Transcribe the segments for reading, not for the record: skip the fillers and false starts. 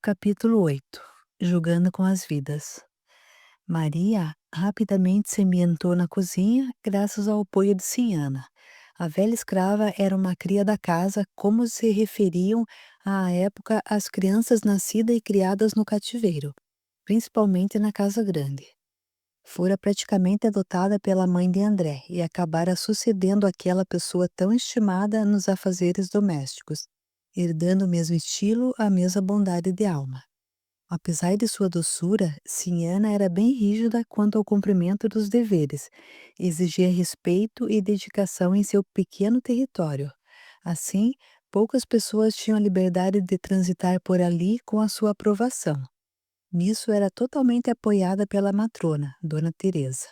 Capítulo 8. Jogando com as vidas. Maria rapidamente se ambientou na cozinha, graças ao apoio de Ciana. A velha escrava era uma cria da casa, como se referiam à época às crianças nascidas e criadas no cativeiro, principalmente na casa grande. Fora praticamente adotada pela mãe de André e acabara sucedendo aquela pessoa tão estimada nos afazeres domésticos, herdando o mesmo estilo, a mesma bondade de alma. Apesar de sua doçura, Ciana era bem rígida quanto ao cumprimento dos deveres, exigia respeito e dedicação em seu pequeno território. Assim, poucas pessoas tinham a liberdade de transitar por ali com a sua aprovação. Nisso era totalmente apoiada pela matrona, Dona Teresa.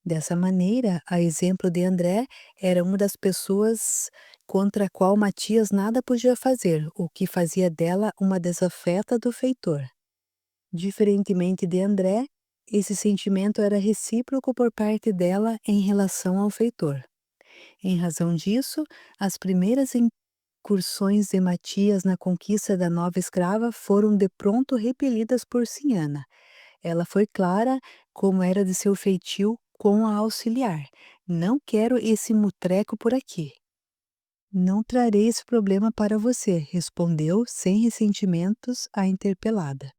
Dessa maneira, a exemplo de André, era uma das pessoas contra a qual Matias nada podia fazer, o que fazia dela uma desafeta do feitor. Diferentemente de André, esse sentimento era recíproco por parte dela em relação ao feitor. Em razão disso, as primeiras incursões de Matias na conquista da nova escrava foram de pronto repelidas por Ciana. Ela foi clara, como era de seu feitio, com a auxiliar. Não quero esse mutreco por aqui. Não trarei esse problema para você, respondeu, sem ressentimentos, a interpelada.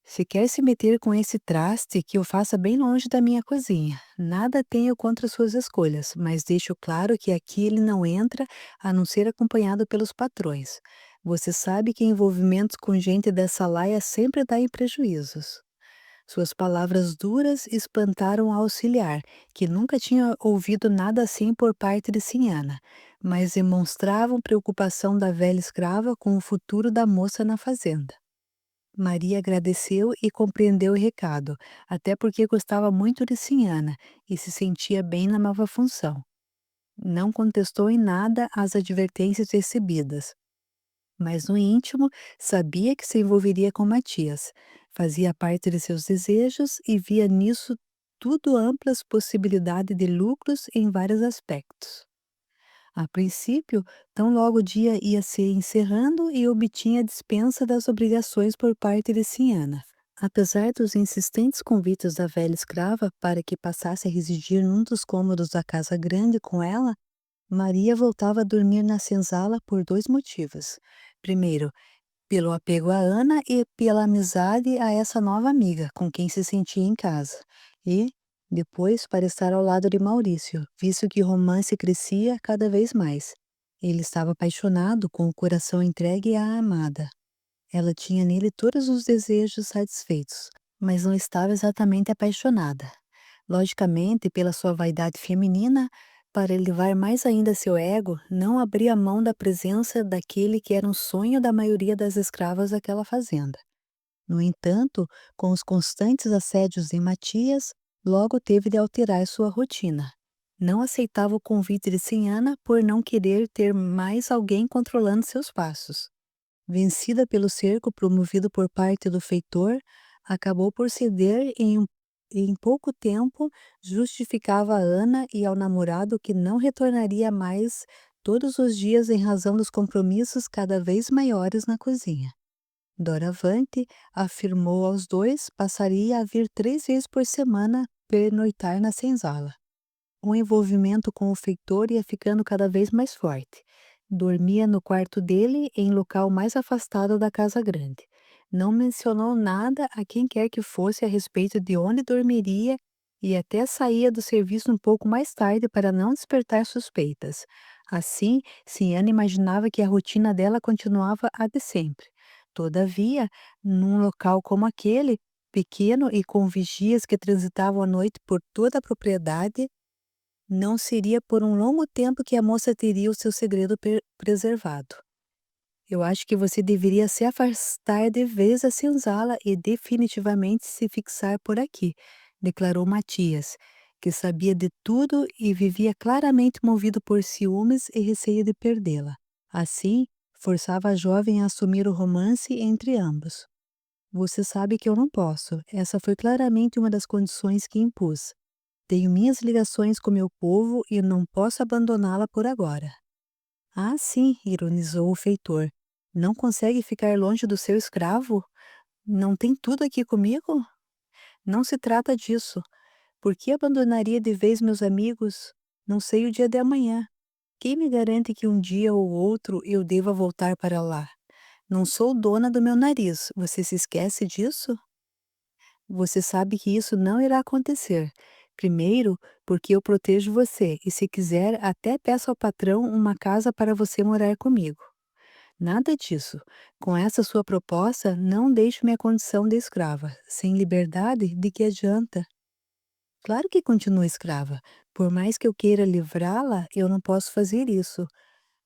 Se quer se meter com esse traste, que o faça bem longe da minha cozinha. Nada tenho contra suas escolhas, mas deixo claro que aqui ele não entra a não ser acompanhado pelos patrões. Você sabe que envolvimentos com gente dessa laia sempre dá em prejuízos. Suas palavras duras espantaram a auxiliar, que nunca tinha ouvido nada assim por parte de Sinhana, mas demonstravam preocupação da velha escrava com o futuro da moça na fazenda. Maria agradeceu e compreendeu o recado, até porque gostava muito de Sinhana e se sentia bem na nova função. Não contestou em nada às advertências recebidas, mas no íntimo sabia que se envolveria com Matias. Fazia parte de seus desejos e via nisso tudo amplas possibilidades de lucros em vários aspectos. A princípio, tão logo o dia ia se encerrando e obtinha a dispensa das obrigações por parte de Ciana. Apesar dos insistentes convites da velha escrava para que passasse a residir num dos cômodos da casa grande com ela, Maria voltava a dormir na senzala por dois motivos. Primeiro, pelo apego a Ana e pela amizade a essa nova amiga, com quem se sentia em casa. E, depois, para estar ao lado de Maurício, visto que o romance crescia cada vez mais. Ele estava apaixonado, com o coração entregue à amada. Ela tinha nele todos os desejos satisfeitos, mas não estava exatamente apaixonada. Logicamente, pela sua vaidade feminina, para elevar mais ainda seu ego, não abria mão da presença daquele que era um sonho da maioria das escravas daquela fazenda. No entanto, com os constantes assédios de Matias, logo teve de alterar sua rotina. Não aceitava o convite de Sinhana por não querer ter mais alguém controlando seus passos. Vencida pelo cerco promovido por parte do feitor, acabou por ceder em pouco tempo, justificava a Ana e ao namorado que não retornaria mais todos os dias em razão dos compromissos cada vez maiores na cozinha. Doravante afirmou aos dois passaria a vir 3 vezes por semana pernoitar na senzala. O envolvimento com o feitor ia ficando cada vez mais forte. Dormia no quarto dele, em local mais afastado da casa grande. Não mencionou nada a quem quer que fosse a respeito de onde dormiria e até saía do serviço um pouco mais tarde para não despertar suspeitas. Assim, Ciana imaginava que a rotina dela continuava a de sempre. Todavia, num local como aquele, pequeno e com vigias que transitavam à noite por toda a propriedade, não seria por um longo tempo que a moça teria o seu segredo preservado. Eu acho que você deveria se afastar de vez da senzala e definitivamente se fixar por aqui, declarou Matias, que sabia de tudo e vivia claramente movido por ciúmes e receio de perdê-la. Assim, forçava a jovem a assumir o romance entre ambos. Você sabe que eu não posso. Essa foi claramente uma das condições que impus. Tenho minhas ligações com meu povo e não posso abandoná-la por agora. Ah, sim, ironizou o feitor. Não consegue ficar longe do seu escravo? Não tem tudo aqui comigo? Não se trata disso. Por que abandonaria de vez meus amigos? Não sei o dia de amanhã. Quem me garante que um dia ou outro eu deva voltar para lá? Não sou dona do meu nariz. Você se esquece disso? Você sabe que isso não irá acontecer. Primeiro, porque eu protejo você, e se quiser, até peço ao patrão uma casa para você morar comigo. Nada disso. Com essa sua proposta, não deixo minha condição de escrava. Sem liberdade, de que adianta? Claro que continuo escrava. Por mais que eu queira livrá-la, eu não posso fazer isso.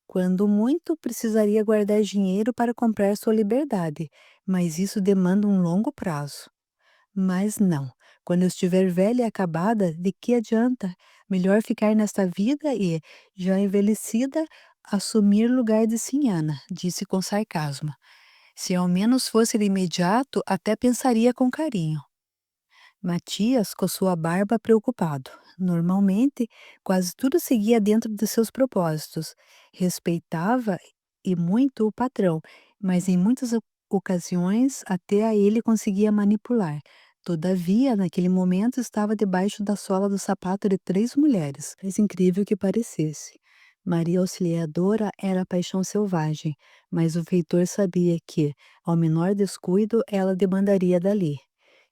Quando muito, precisaria guardar dinheiro para comprar sua liberdade, mas isso demanda um longo prazo. Mas não. Quando eu estiver velha e acabada, de que adianta? Melhor ficar nesta vida e, já envelhecida, assumir lugar de Sinhana, disse com sarcasmo. Se ao menos fosse de imediato, até pensaria com carinho. Matias coçou a barba preocupado. Normalmente, quase tudo seguia dentro de seus propósitos. Respeitava e muito o patrão, mas em muitas ocasiões até a ele conseguia manipular. Todavia, naquele momento estava debaixo da sola do sapato de 3 mulheres, mais incrível que parecesse. Maria Auxiliadora era paixão selvagem, mas o feitor sabia que, ao menor descuido, ela demandaria dali.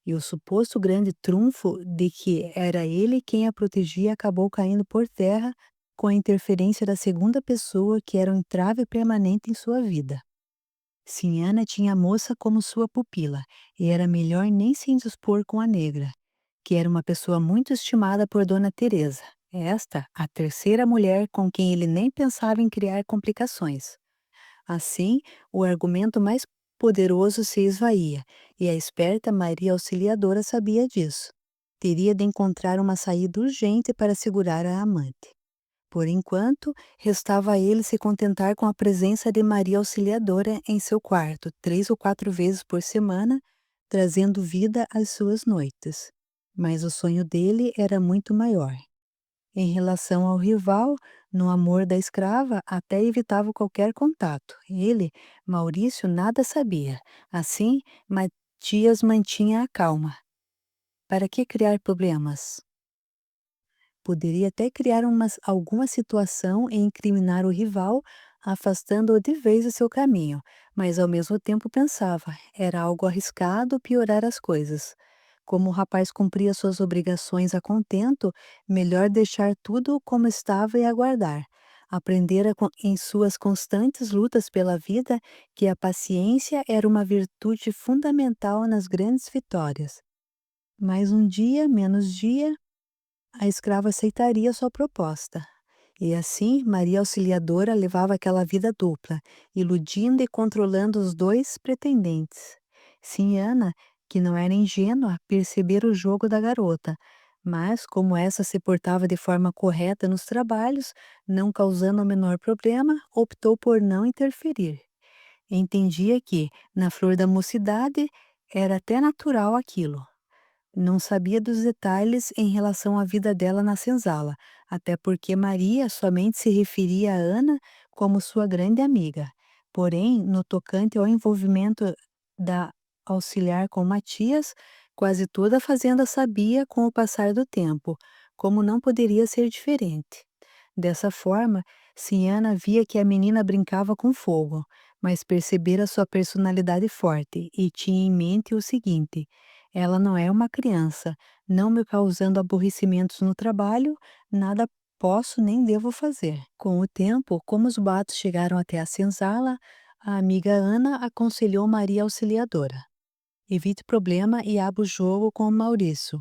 E o suposto grande trunfo de que era ele quem a protegia acabou caindo por terra com a interferência da segunda pessoa que era um entrave permanente em sua vida. Sinhana tinha a moça como sua pupila, e era melhor nem se indispor com a negra, que era uma pessoa muito estimada por Dona Teresa. Esta, a terceira mulher com quem ele nem pensava em criar complicações. Assim, o argumento mais poderoso se esvaía, e a esperta Maria Auxiliadora sabia disso. Teria de encontrar uma saída urgente para segurar a amante. Por enquanto, restava a ele se contentar com a presença de Maria Auxiliadora em seu quarto, 3 ou 4 vezes por semana, trazendo vida às suas noites. Mas o sonho dele era muito maior. Em relação ao rival, no amor da escrava, até evitava qualquer contato. Ele, Maurício, nada sabia. Assim, Matias mantinha a calma. Para que criar problemas? Poderia até criar alguma situação e incriminar o rival, afastando-o de vez do seu caminho, mas ao mesmo tempo pensava, era algo arriscado piorar as coisas. Como o rapaz cumpria suas obrigações a contento, melhor deixar tudo como estava e aguardar. Aprendera em suas constantes lutas pela vida que a paciência era uma virtude fundamental nas grandes vitórias. Mais um dia, menos dia, a escrava aceitaria sua proposta. E assim, Maria Auxiliadora levava aquela vida dupla, iludindo e controlando os 2 pretendentes. Sinhana, que não era ingênua, percebera o jogo da garota, mas, como essa se portava de forma correta nos trabalhos, não causando o menor problema, optou por não interferir. Entendia que, na flor da mocidade, era até natural aquilo. Não sabia dos detalhes em relação à vida dela na senzala, até porque Maria somente se referia a Ana como sua grande amiga. Porém, no tocante ao envolvimento da auxiliar com Matias, quase toda a fazenda sabia com o passar do tempo, como não poderia ser diferente. Dessa forma, Ciana via que a menina brincava com fogo, mas percebera sua personalidade forte e tinha em mente o seguinte: ela não é uma criança, não me causando aborrecimentos no trabalho, nada posso nem devo fazer. Com o tempo, como os boatos chegaram até a senzala, a amiga Ana aconselhou Maria Auxiliadora: evite problema e abra o jogo com o Maurício.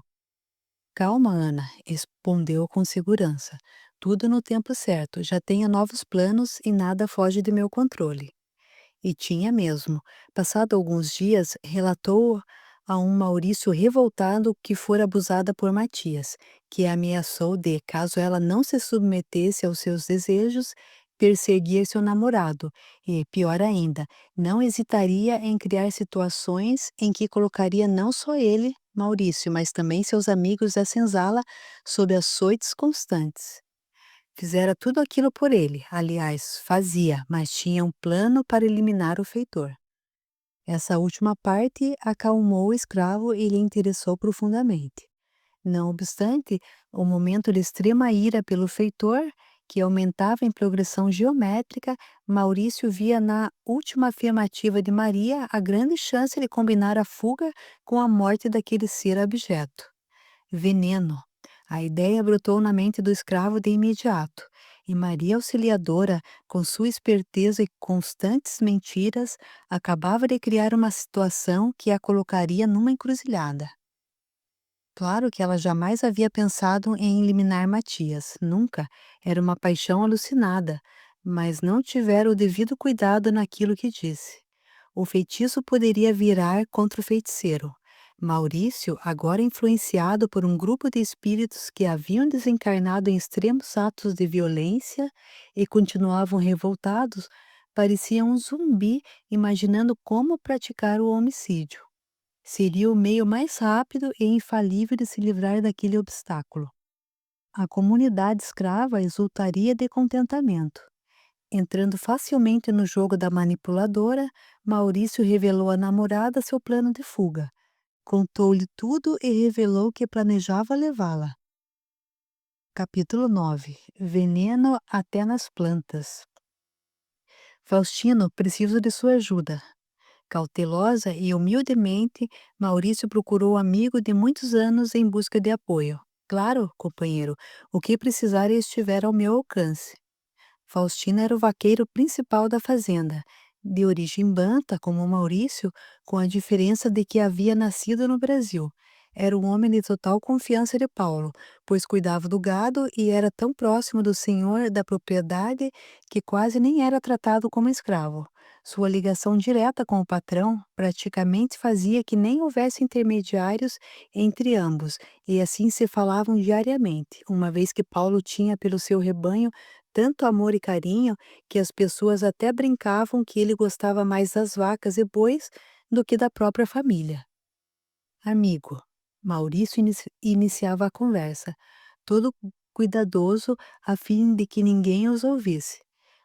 Calma, Ana, respondeu com segurança. Tudo no tempo certo, já tenho novos planos e nada foge de meu controle. E tinha mesmo. Passado alguns dias, relatou a um Maurício revoltado que fora abusada por Matias, que a ameaçou de, caso ela não se submetesse aos seus desejos, perseguir seu namorado e, pior ainda, não hesitaria em criar situações em que colocaria não só ele, Maurício, mas também seus amigos da senzala sob açoites constantes. Fizera tudo aquilo por ele, aliás, fazia, mas tinha um plano para eliminar o feitor. Essa última parte acalmou o escravo e lhe interessou profundamente. Não obstante, o momento de extrema ira pelo feitor, que aumentava em progressão geométrica, Maurício via na última afirmativa de Maria a grande chance de combinar a fuga com a morte daquele ser abjeto. Veneno. A ideia brotou na mente do escravo de imediato, e Maria Auxiliadora, com sua esperteza e constantes mentiras, acabava de criar uma situação que a colocaria numa encruzilhada. Claro que ela jamais havia pensado em eliminar Matias, nunca. Era uma paixão alucinada, mas não tivera o devido cuidado naquilo que disse. O feitiço poderia virar contra o feiticeiro. Maurício, agora influenciado por um grupo de espíritos que haviam desencarnado em extremos atos de violência e continuavam revoltados, parecia um zumbi imaginando como praticar o homicídio. Seria o meio mais rápido e infalível de se livrar daquele obstáculo. A comunidade escrava exultaria de contentamento. Entrando facilmente no jogo da manipuladora, Maurício revelou à namorada seu plano de fuga. Contou-lhe tudo e revelou que planejava levá-la. Capítulo 9. Veneno até nas plantas. Faustino, preciso de sua ajuda. Cautelosa e humildemente, Maurício procurou o amigo de muitos anos em busca de apoio. Claro, companheiro, o que precisar estiver ao meu alcance. Faustino era o vaqueiro principal da fazenda, de origem banta como Maurício, com a diferença de que havia nascido no Brasil. Era um homem de total confiança de Paulo, pois cuidava do gado e era tão próximo do senhor da propriedade que quase nem era tratado como escravo. Sua ligação direta com o patrão praticamente fazia que nem houvesse intermediários entre ambos, e assim se falavam diariamente, uma vez que Paulo tinha pelo seu rebanho tanto amor e carinho que as pessoas até brincavam que ele gostava mais das vacas e bois do que da própria família. Amigo, Maurício iniciava a conversa, todo cuidadoso a fim de que ninguém os ouvisse.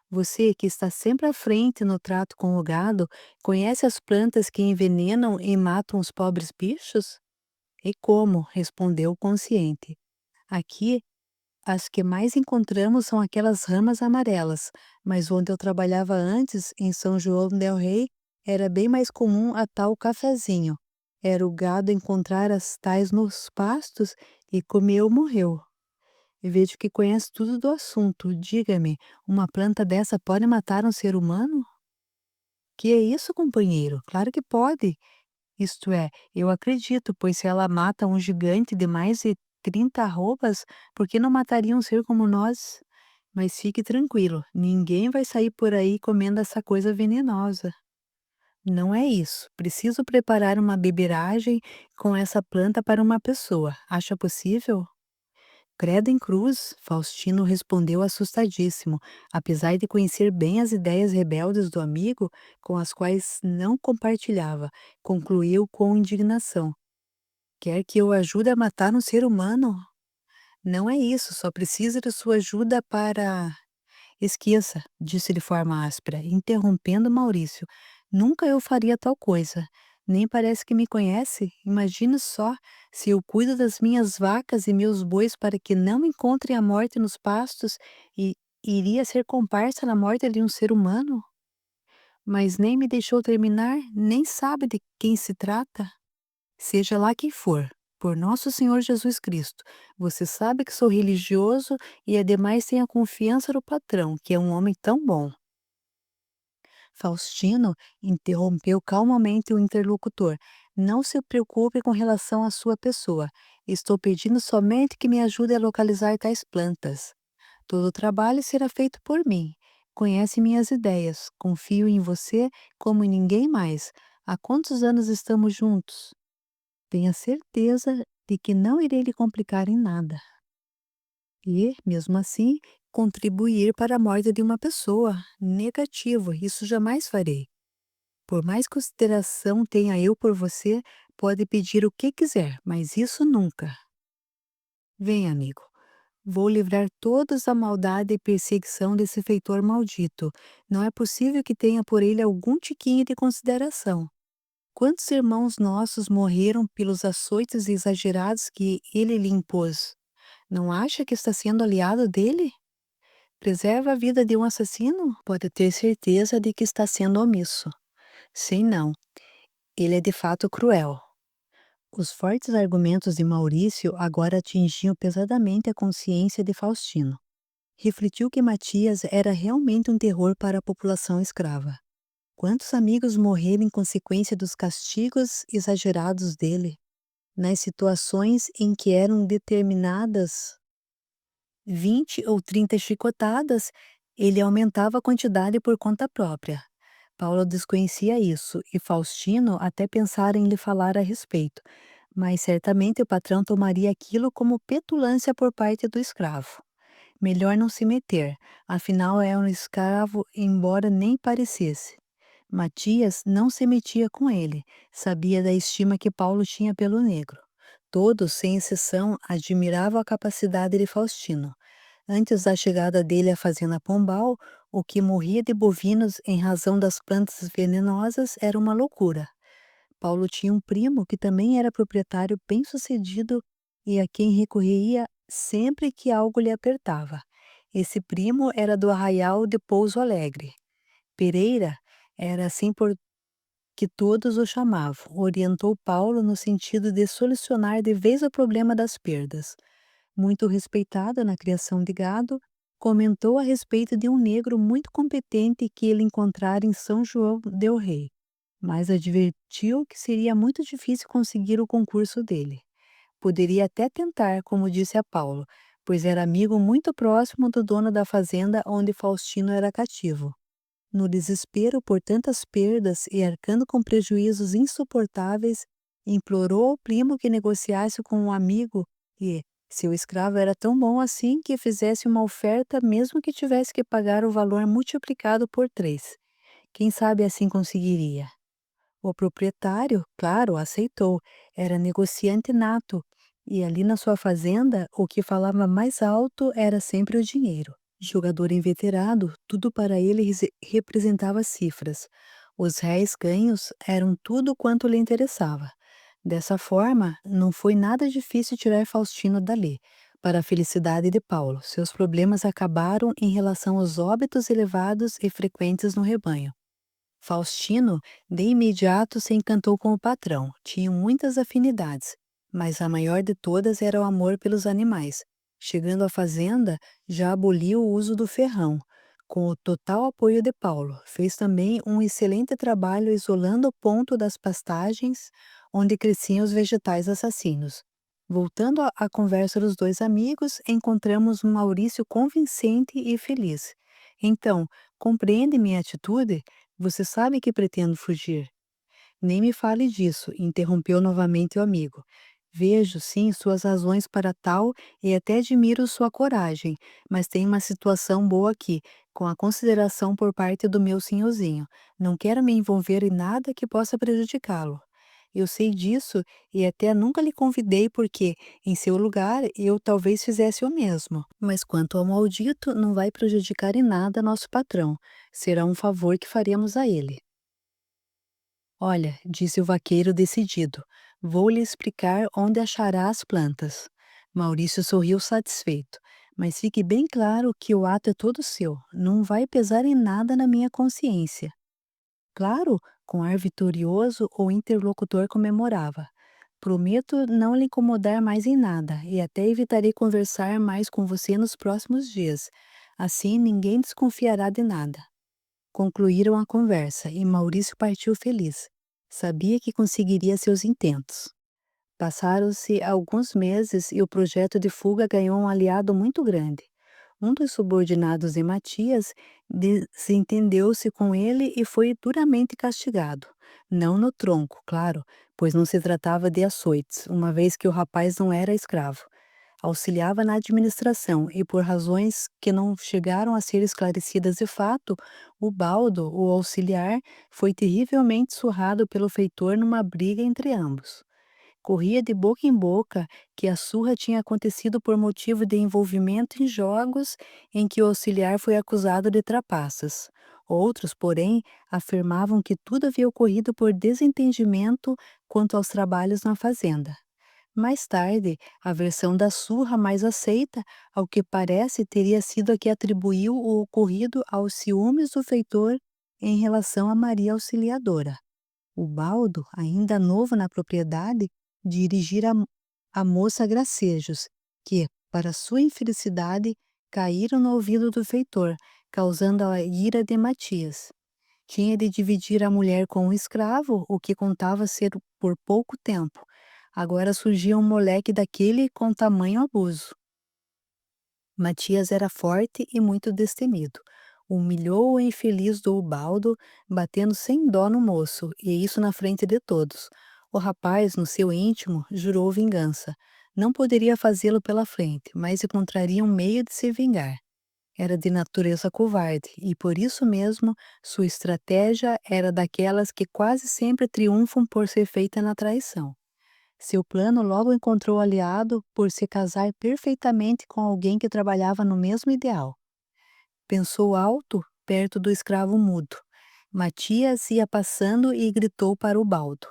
Você, que está sempre à frente no trato com o gado, conhece as plantas que envenenam e matam os pobres bichos? E como? Respondeu o consciente. Aqui as que mais encontramos são aquelas ramas amarelas, mas onde eu trabalhava antes, em São João del Rei, era bem mais comum a tal cafezinho. Era o gado encontrar as tais nos pastos e comeu ou morreu. E vejo que conhece tudo do assunto. Diga-me, uma planta dessa pode matar um ser humano? Que é isso, companheiro? Claro que pode. Isto é, eu acredito, pois se ela mata um gigante de mais de 30 arrobas, por que não mataria um ser como nós? Mas fique tranquilo, ninguém vai sair por aí comendo essa coisa venenosa. Não é isso. Preciso preparar uma beberagem com essa planta para uma pessoa. Acha possível? Credo em cruz, Faustino respondeu assustadíssimo, apesar de conhecer bem as ideias rebeldes do amigo, com as quais não compartilhava, concluiu com indignação. Quer que eu ajude a matar um ser humano? Não é isso, só precisa de sua ajuda para. Esqueça, disse de forma áspera, interrompendo Maurício. Nunca eu faria tal coisa. Nem parece que me conhece. Imagine só, se eu cuido das minhas vacas e meus bois para que não encontrem a morte nos pastos, e iria ser comparsa na morte de um ser humano? Mas nem me deixou terminar, nem sabe de quem se trata. Seja lá quem for, por nosso Senhor Jesus Cristo, você sabe que sou religioso e ademais tenho a confiança do patrão, que é um homem tão bom. Faustino interrompeu calmamente o interlocutor. Não se preocupe com relação à sua pessoa. Estou pedindo somente que me ajude a localizar tais plantas. Todo o trabalho será feito por mim. Conhece minhas ideias. Confio em você como em ninguém mais. Há quantos anos estamos juntos? Tenha certeza de que não irei lhe complicar em nada. E, mesmo assim, contribuir para a morte de uma pessoa. Negativo, isso jamais farei. Por mais consideração tenha eu por você, pode pedir o que quiser, mas isso nunca. Vem, amigo. Vou livrar todos da maldade e perseguição desse feitor maldito. Não é possível que tenha por ele algum tiquinho de consideração. Quantos irmãos nossos morreram pelos açoites exagerados que ele lhe impôs? Não acha que está sendo aliado dele? Preserva a vida de um assassino? Pode ter certeza de que está sendo omisso. Sim, não. Ele é de fato cruel. Os fortes argumentos de Maurício agora atingiam pesadamente a consciência de Faustino. Refletiu que Matias era realmente um terror para a população escrava. Quantos amigos morreram em consequência dos castigos exagerados dele, nas situações em que eram determinadas 20 ou 30 chicotadas, ele aumentava a quantidade por conta própria. Paulo desconhecia isso e Faustino até pensara em lhe falar a respeito, mas certamente o patrão tomaria aquilo como petulância por parte do escravo. Melhor não se meter, afinal é um escravo, embora nem parecesse. Matias não se metia com ele, sabia da estima que Paulo tinha pelo negro. Todos, sem exceção, admiravam a capacidade de Faustino. Antes da chegada dele à fazenda Pombal, o que morria de bovinos em razão das plantas venenosas era uma loucura. Paulo tinha um primo que também era proprietário bem-sucedido e a quem recorria sempre que algo lhe apertava. Esse primo era do arraial de Pouso Alegre. Pereira era assim por que todos o chamavam. Orientou Paulo no sentido de solucionar de vez o problema das perdas. Muito respeitado na criação de gado, comentou a respeito de um negro muito competente que ele encontrara em São João del Rei, mas advertiu que seria muito difícil conseguir o concurso dele. Poderia até tentar, como disse a Paulo, pois era amigo muito próximo do dono da fazenda onde Faustino era cativo. No desespero por tantas perdas e arcando com prejuízos insuportáveis, implorou ao primo que negociasse com um amigo e, seu escravo era tão bom assim que fizesse uma oferta mesmo que tivesse que pagar o valor multiplicado por 3. Quem sabe assim conseguiria? O proprietário, claro, aceitou. Era negociante nato, e ali na sua fazenda o que falava mais alto era sempre o dinheiro. Jogador inveterado, tudo para ele representava cifras. Os réis ganhos eram tudo quanto lhe interessava. Dessa forma, não foi nada difícil tirar Faustino dali. Para a felicidade de Paulo, seus problemas acabaram em relação aos óbitos elevados e frequentes no rebanho. Faustino, de imediato, se encantou com o patrão. Tinham muitas afinidades, mas a maior de todas era o amor pelos animais. Chegando à fazenda, já aboliu o uso do ferrão. Com o total apoio de Paulo, fez também um excelente trabalho isolando o ponto das pastagens onde cresciam os vegetais assassinos. Voltando à conversa dos dois amigos, encontramos Maurício convincente e feliz. Então, compreende minha atitude? Você sabe que pretendo fugir. Nem me fale disso, interrompeu novamente o amigo. Vejo, sim, suas razões para tal e até admiro sua coragem, mas tem uma situação boa aqui, com a consideração por parte do meu senhorzinho. Não quero me envolver em nada que possa prejudicá-lo. Eu sei disso e até nunca lhe convidei porque, em seu lugar, eu talvez fizesse o mesmo. Mas quanto ao maldito, não vai prejudicar em nada nosso patrão. Será um favor que faremos a ele. Olha, disse o vaqueiro decidido, vou lhe explicar onde achará as plantas. Maurício sorriu satisfeito, mas fique bem claro que o ato é todo seu, não vai pesar em nada na minha consciência. Claro, com ar vitorioso, o interlocutor comemorava. Prometo não lhe incomodar mais em nada e até evitarei conversar mais com você nos próximos dias. Assim ninguém desconfiará de nada. Concluíram a conversa e Maurício partiu feliz. Sabia que conseguiria seus intentos. Passaram-se alguns meses e o projeto de fuga ganhou um aliado muito grande. Um dos subordinados de Matias desentendeu-se com ele e foi duramente castigado. Não no tronco, claro, pois não se tratava de açoites, uma vez que o rapaz não era escravo. Auxiliava na administração e, por razões que não chegaram a ser esclarecidas de fato, o Baldo, o auxiliar, foi terrivelmente surrado pelo feitor numa briga entre ambos. Corria de boca em boca que a surra tinha acontecido por motivo de envolvimento em jogos em que o auxiliar foi acusado de trapaças. Outros, porém, afirmavam que tudo havia ocorrido por desentendimento quanto aos trabalhos na fazenda. Mais tarde, a versão da surra mais aceita, ao que parece, teria sido a que atribuiu o ocorrido aos ciúmes do feitor em relação a Maria Auxiliadora. O Baldo, ainda novo na propriedade, dirigira a moça gracejos, que, para sua infelicidade, caíram no ouvido do feitor, causando a ira de Matias. Tinha de dividir a mulher com o escravo, o que contava ser por pouco tempo. Agora surgia um moleque daquele com tamanho abuso. Matias era forte e muito destemido. Humilhou o infeliz do Ubaldo, batendo sem dó no moço, e isso na frente de todos. O rapaz, no seu íntimo, jurou vingança. Não poderia fazê-lo pela frente, mas encontraria um meio de se vingar. Era de natureza covarde, e por isso mesmo sua estratégia era daquelas que quase sempre triunfam por ser feita na traição. Seu plano logo encontrou aliado por se casar perfeitamente com alguém que trabalhava no mesmo ideal. Pensou alto, perto do escravo mudo. Matias ia passando e gritou para o baldo: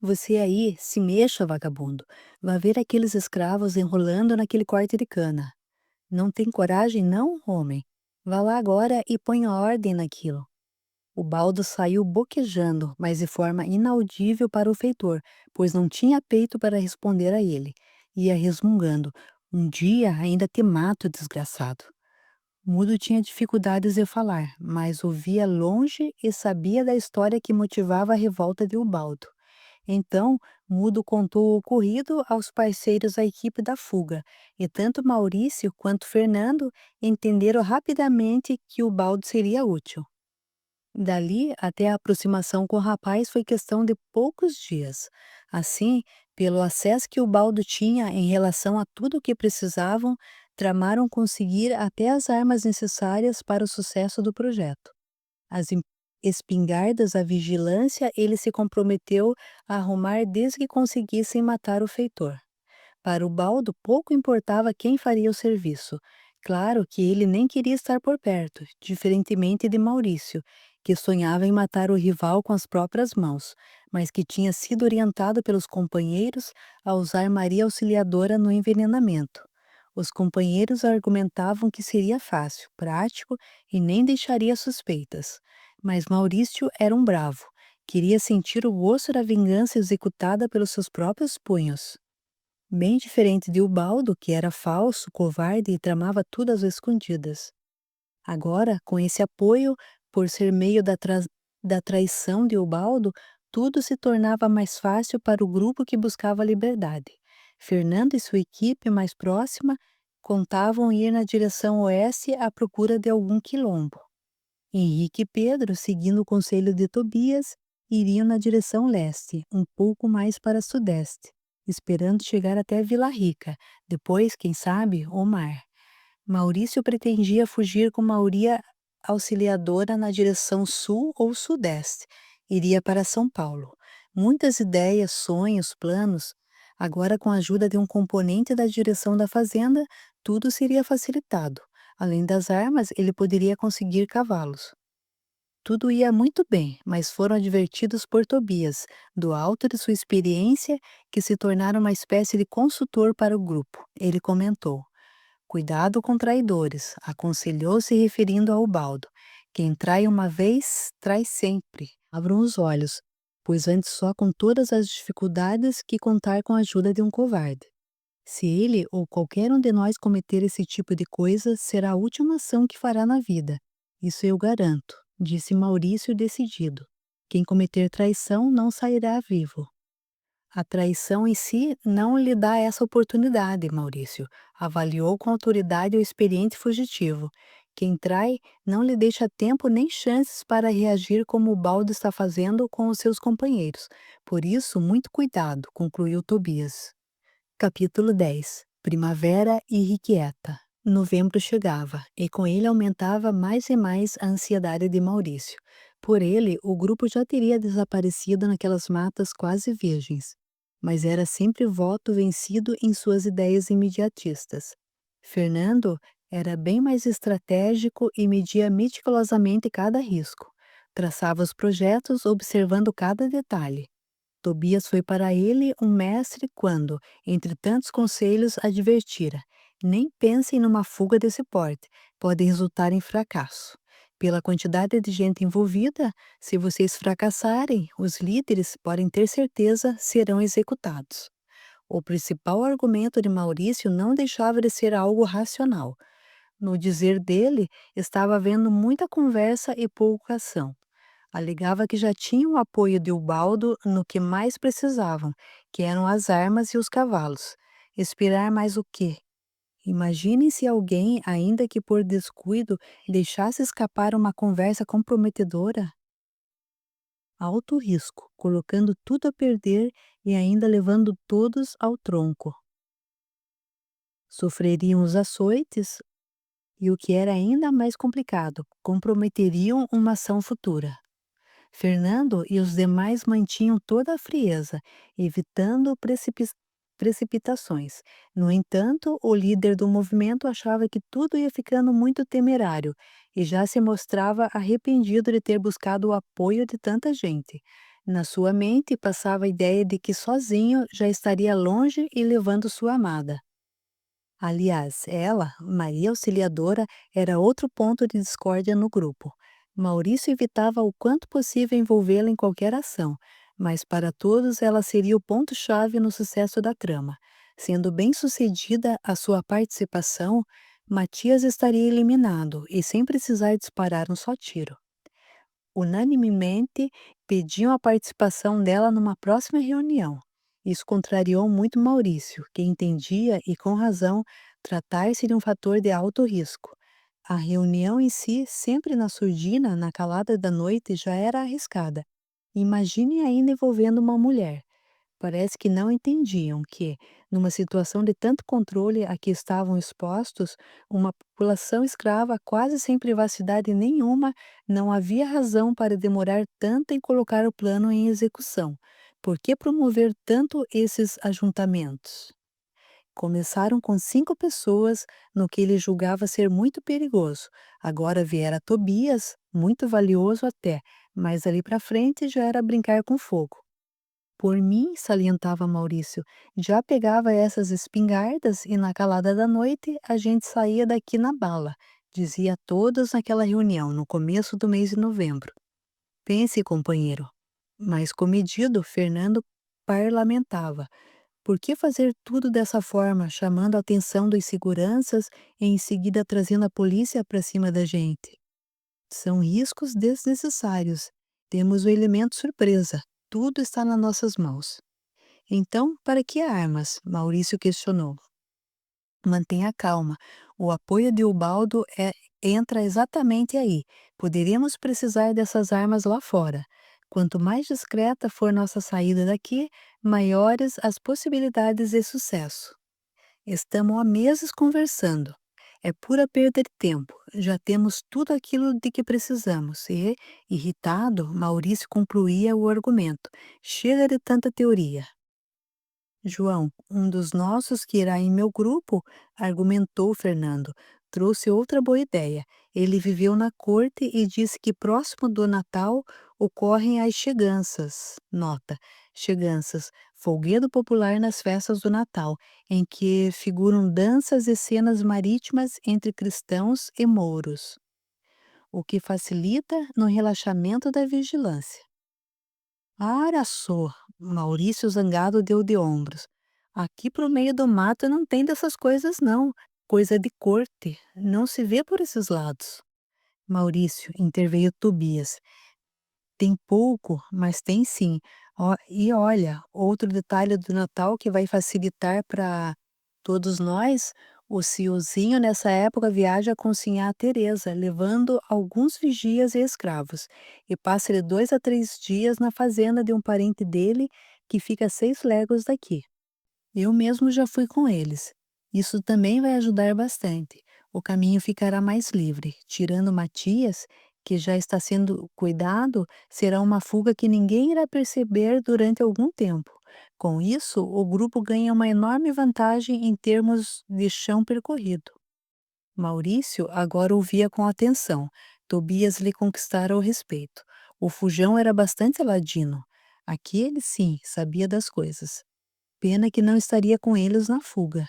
"Você aí, se mexa, vagabundo. Vá ver aqueles escravos enrolando naquele corte de cana. Não tem coragem, não, homem? Vá lá agora e ponha ordem naquilo." O baldo saiu boquejando, mas de forma inaudível para o feitor, pois não tinha peito para responder a ele. Ia resmungando: "Um dia ainda te mato, desgraçado." Mudo tinha dificuldades de falar, mas ouvia longe e sabia da história que motivava a revolta de Ubaldo. Então, Mudo contou o ocorrido aos parceiros da equipe da fuga, e tanto Maurício quanto Fernando entenderam rapidamente que Ubaldo seria útil. Dali até a aproximação com o rapaz foi questão de poucos dias. Assim, pelo acesso que o Baldo tinha em relação a tudo o que precisavam, tramaram conseguir até as armas necessárias para o sucesso do projeto. As espingardas à vigilância ele se comprometeu a arrumar desde que conseguissem matar o feitor. Para o Baldo pouco importava quem faria o serviço. Claro que ele nem queria estar por perto, diferentemente de Maurício, que sonhava em matar o rival com as próprias mãos, mas que tinha sido orientado pelos companheiros a usar Maria Auxiliadora no envenenamento. Os companheiros argumentavam que seria fácil, prático e nem deixaria suspeitas. Mas Maurício era um bravo. Queria sentir o gosto da vingança executada pelos seus próprios punhos. Bem diferente de Ubaldo, que era falso, covarde e tramava tudo às escondidas. Agora, com esse apoio, por ser meio da traição de Ubaldo, tudo se tornava mais fácil para o grupo que buscava a liberdade. Fernando e sua equipe mais próxima contavam ir na direção oeste à procura de algum quilombo. Henrique e Pedro, seguindo o conselho de Tobias, iriam na direção leste, um pouco mais para sudeste, esperando chegar até Vila Rica, depois, quem sabe, o mar. Maurício pretendia fugir com Maria Auxiliadora na direção sul ou sudeste. Iria para São Paulo. Muitas ideias, sonhos, planos. Agora, com a ajuda de um componente da direção da fazenda, tudo seria facilitado. Além das armas, ele poderia conseguir cavalos. Tudo ia muito bem, mas foram advertidos por Tobias, do alto de sua experiência, que se tornara uma espécie de consultor para o grupo. Ele comentou: "Cuidado com traidores", aconselhou se referindo a Ubaldo. "Quem trai uma vez, trai sempre. Abram os olhos, pois antes só com todas as dificuldades que contar com a ajuda de um covarde. Se ele ou qualquer um de nós cometer esse tipo de coisa, será a última ação que fará na vida. Isso eu garanto", disse Maurício decidido. "Quem cometer traição não sairá vivo." "A traição em si não lhe dá essa oportunidade, Maurício", avaliou com autoridade o experiente fugitivo. "Quem trai não lhe deixa tempo nem chances para reagir como o Baldo está fazendo com os seus companheiros. Por isso, muito cuidado", concluiu Tobias. Capítulo 10. Primavera irrequieta. Novembro chegava, e com ele aumentava mais e mais a ansiedade de Maurício. Por ele, o grupo já teria desaparecido naquelas matas quase virgens. mas era sempre voto vencido em suas ideias imediatistas. Fernando era bem mais estratégico e media meticulosamente cada risco. Traçava os projetos observando cada detalhe. Tobias foi para ele um mestre quando, entre tantos conselhos, advertira: nem pensem numa fuga desse porte, pode resultar em fracasso. Pela quantidade de gente envolvida, se vocês fracassarem, os líderes podem ter certeza serão executados. O principal argumento de Maurício não deixava de ser algo racional. No dizer dele, estava havendo muita conversa e pouca ação. Alegava que já tinham o apoio de Ubaldo no que mais precisavam, que eram as armas e os cavalos. Esperar mais o quê? Imagine se alguém, ainda que por descuido, deixasse escapar uma conversa comprometedora. Alto risco, colocando tudo a perder e ainda levando todos ao tronco. Sofreriam os açoites e, o que era ainda mais complicado, comprometeriam uma ação futura. Fernando e os demais mantinham toda a frieza, evitando precipitações. No entanto, o líder do movimento achava que tudo ia ficando muito temerário e já se mostrava arrependido de ter buscado o apoio de tanta gente. Na sua mente passava a ideia de que sozinho já estaria longe e levando sua amada. Aliás, ela, Maria Auxiliadora, era outro ponto de discórdia no grupo. Maurício evitava o quanto possível envolvê-la em qualquer ação, mas para todos ela seria o ponto-chave no sucesso da trama. Sendo bem-sucedida a sua participação, Matias estaria eliminado e sem precisar disparar um só tiro. Unanimemente pediam a participação dela numa próxima reunião. Isso contrariou muito Maurício, que entendia, e com razão, tratar-se de um fator de alto risco. A reunião em si, sempre na surdina, na calada da noite, já era arriscada. Imagine ainda envolvendo uma mulher. Parece que não entendiam que, numa situação de tanto controle a que estavam expostos, uma população escrava quase sem privacidade nenhuma, não havia razão para demorar tanto em colocar o plano em execução. Por que promover tanto esses ajuntamentos? Começaram com 5 pessoas, no que ele julgava ser muito perigoso. Agora viera Tobias, muito valioso até, mas ali para frente já era brincar com fogo. Por mim, salientava Maurício, já pegava essas espingardas e na calada da noite a gente saía daqui na bala, dizia a todos naquela reunião, no começo do mês de novembro. Pense, companheiro. Mais comedido, Fernando parlamentava. Por que fazer tudo dessa forma, chamando a atenção dos seguranças e em seguida trazendo a polícia para cima da gente? São riscos desnecessários. Temos o elemento surpresa. Tudo está nas nossas mãos. Então, para que armas? Maurício questionou. Mantenha calma. O apoio de Ubaldo entra exatamente aí. Poderíamos precisar dessas armas lá fora. Quanto mais discreta for nossa saída daqui, maiores as possibilidades de sucesso. Estamos há meses conversando. É pura perda de tempo. Já temos tudo aquilo de que precisamos. E, irritado, Maurício concluía o argumento. Chega de tanta teoria. João, um dos nossos que irá em meu grupo, argumentou Fernando, trouxe outra boa ideia. Ele viveu na corte e disse que próximo do Natal ocorrem as cheganças. Nota: cheganças, folguedo popular nas festas do Natal, em que figuram danças e cenas marítimas entre cristãos e mouros, o que facilita no relaxamento da vigilância. Araçô, Maurício zangado deu de ombros. Aqui pro meio do mato não tem dessas coisas não. Coisa de corte, não se vê por esses lados. Maurício, interveio Tobias. Tem pouco, mas tem sim. E olha, outro detalhe do Natal que vai facilitar para todos nós, o Ciozinho nessa época viaja com Sinhá Teresa, levando alguns vigias e escravos, e passa de 2 a 3 dias na fazenda de um parente dele que fica a 6 léguas daqui. Eu mesmo já fui com eles. Isso também vai ajudar bastante. O caminho ficará mais livre, tirando Matias, que já está sendo cuidado, será uma fuga que ninguém irá perceber durante algum tempo. Com isso, o grupo ganha uma enorme vantagem em termos de chão percorrido. Maurício agora ouvia com atenção. Tobias lhe conquistara o respeito. O fujão era bastante ladino. Aquele, sim, sabia das coisas. Pena que não estaria com eles na fuga.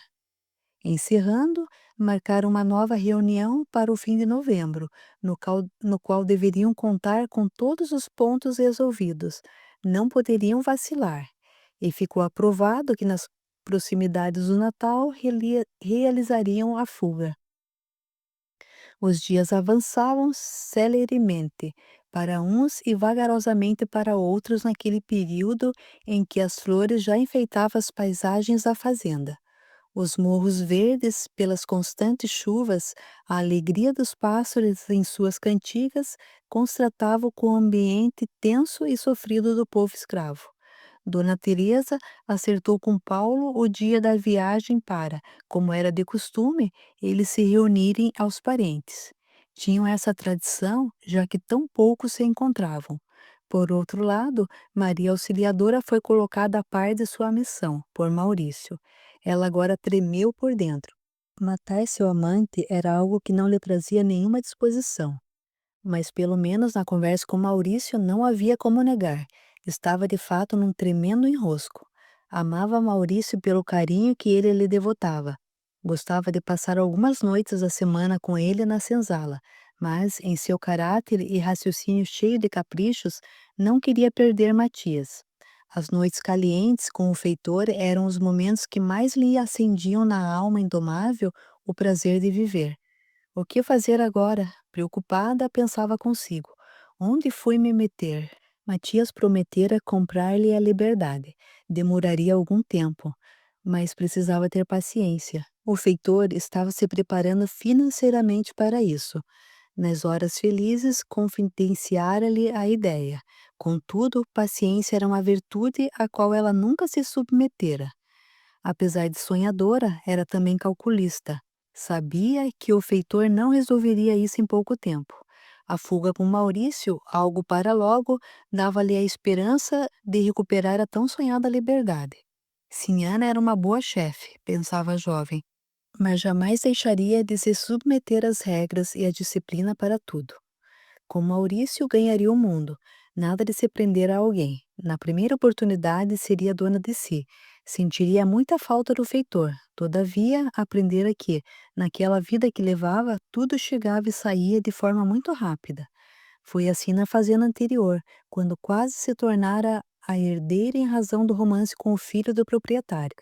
Encerrando, marcaram uma nova reunião para o fim de novembro, no qual deveriam contar com todos os pontos resolvidos. Não poderiam vacilar. E ficou aprovado que nas proximidades do Natal realizariam a fuga. Os dias avançavam celeremente para uns e vagarosamente para outros naquele período em que as flores já enfeitavam as paisagens da fazenda. Os morros verdes, pelas constantes chuvas, a alegria dos pássaros em suas cantigas constatavam com o ambiente tenso e sofrido do povo escravo. Dona Teresa acertou com Paulo o dia da viagem para, como era de costume, eles se reunirem aos parentes. Tinham essa tradição, já que tão pouco se encontravam. Por outro lado, Maria Auxiliadora foi colocada a par de sua missão, por Maurício. Ela agora tremeu por dentro. Matar seu amante era algo que não lhe trazia nenhuma disposição. Mas pelo menos na conversa com Maurício não havia como negar. Estava de fato num tremendo enrosco. Amava Maurício pelo carinho que ele lhe devotava. Gostava de passar algumas noites da semana com ele na senzala, mas, em seu caráter e raciocínio cheio de caprichos, não queria perder Matias. As noites calientes com o feitor eram os momentos que mais lhe acendiam na alma indomável o prazer de viver. O que fazer agora? Preocupada, pensava consigo. Onde fui me meter? Matias prometera comprar-lhe a liberdade. Demoraria algum tempo, mas precisava ter paciência. O feitor estava se preparando financeiramente para isso. Nas horas felizes, confidenciara-lhe a ideia. Contudo, paciência era uma virtude a qual ela nunca se submetera. Apesar de sonhadora, era também calculista. Sabia que o feitor não resolveria isso em pouco tempo. A fuga com Maurício, algo para logo, dava-lhe a esperança de recuperar a tão sonhada liberdade. Sinhana era uma boa chefe, pensava a jovem, mas jamais deixaria de se submeter às regras e à disciplina para tudo. Com Maurício ganharia o mundo, nada de se prender a alguém. Na primeira oportunidade seria dona de si. Sentiria muita falta do feitor, todavia aprendera que, naquela vida que levava, tudo chegava e saía de forma muito rápida. Foi assim na fazenda anterior, quando quase se tornara a herdeira em razão do romance com o filho do proprietário.